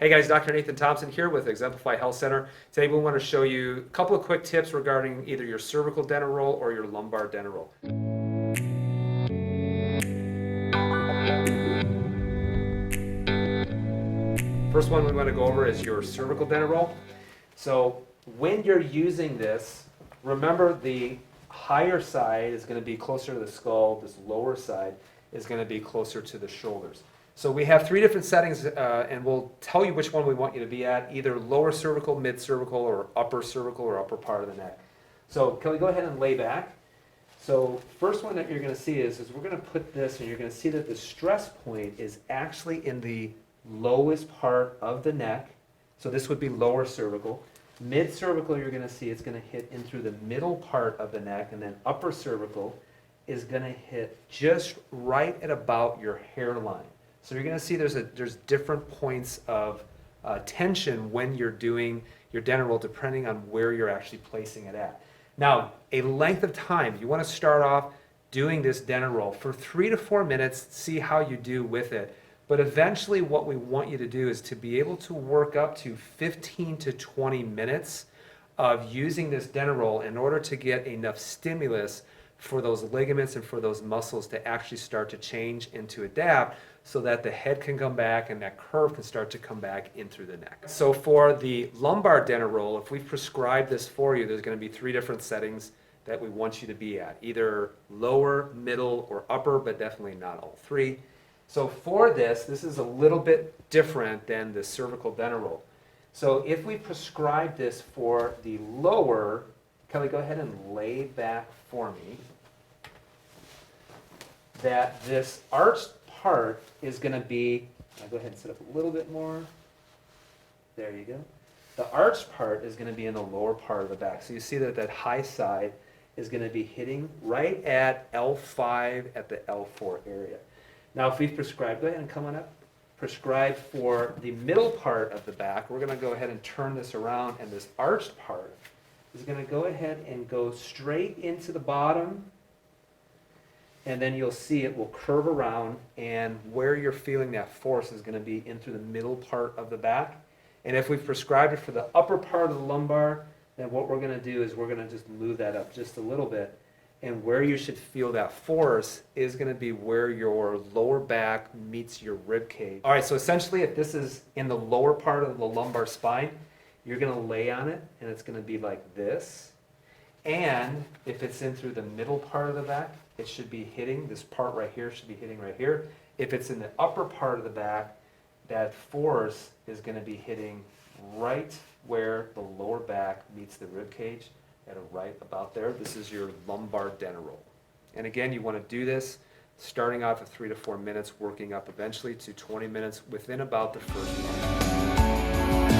Hey guys, Dr. Nathan Thompson here with Exemplify Health Center. Today we want to show you a couple of quick tips regarding either your cervical Denneroll or your lumbar Denneroll. First one we want to go over is your cervical Denneroll. So when you're using this, remember the higher side is going to be closer to the skull, this lower side is going to be closer to the shoulders. So we have three different settings, and we'll tell you which one we want you to be at, either lower cervical, mid cervical, or upper cervical, or upper part of the neck. So can we go ahead and lay back? So first one that you're going to see is we're going to put this, and you're going to see that the stress point is actually in the lowest part of the neck. So this would be lower cervical. Mid cervical, you're going to see it's going to hit in through the middle part of the neck, and then upper cervical is going to hit just right at about your hairline. So you're going to see there's different points of tension when you're doing your Denneroll depending on where you're actually placing it at. Now, a length of time, you want to start off doing this Denneroll for 3 to 4 minutes, see how you do with it. But eventually what we want you to do is to be able to work up to 15 to 20 minutes of using this Denneroll in order to get enough stimulus for those ligaments and for those muscles to actually start to change and to adapt so that the head can come back and that curve can start to come back in through the neck. So for the lumbar Denneroll, if we've prescribed this for you, there's going to be 3 different settings that we want you to be at, either lower, middle, or upper, but definitely not all 3. So for this is a little bit different than the cervical Denneroll. So if we prescribe this for the lower, Kelly, go ahead and lay back for me, that this arched part is going to be, I'll go ahead and sit up a little bit more. There you go. The arched part is going to be in the lower part of the back. So you see that high side is going to be hitting right at L5 at the L4 area. Now if we've prescribed, go ahead and come on up, prescribed for the middle part of the back, we're going to go ahead and turn this around, and this arched part is going to go ahead and go straight into the bottom, and then you'll see it will curve around, and where you're feeling that force is going to be in through the middle part of the back. And if we've prescribed it for the upper part of the lumbar, then what we're going to do is we're going to just move that up just a little bit, and where you should feel that force is going to be where your lower back meets your rib cage. All right, so essentially if this is in the lower part of the lumbar spine, you're going to lay on it, and it's going to be like this. And if it's in through the middle part of the back, it should be hitting, this part right here should be hitting right here. If it's in the upper part of the back, that force is going to be hitting right where the lower back meets the rib cage, at right about there. This is your lumbar Denneroll. And again, you want to do this starting off at 3 to 4 minutes, working up eventually to 20 minutes within about the first month.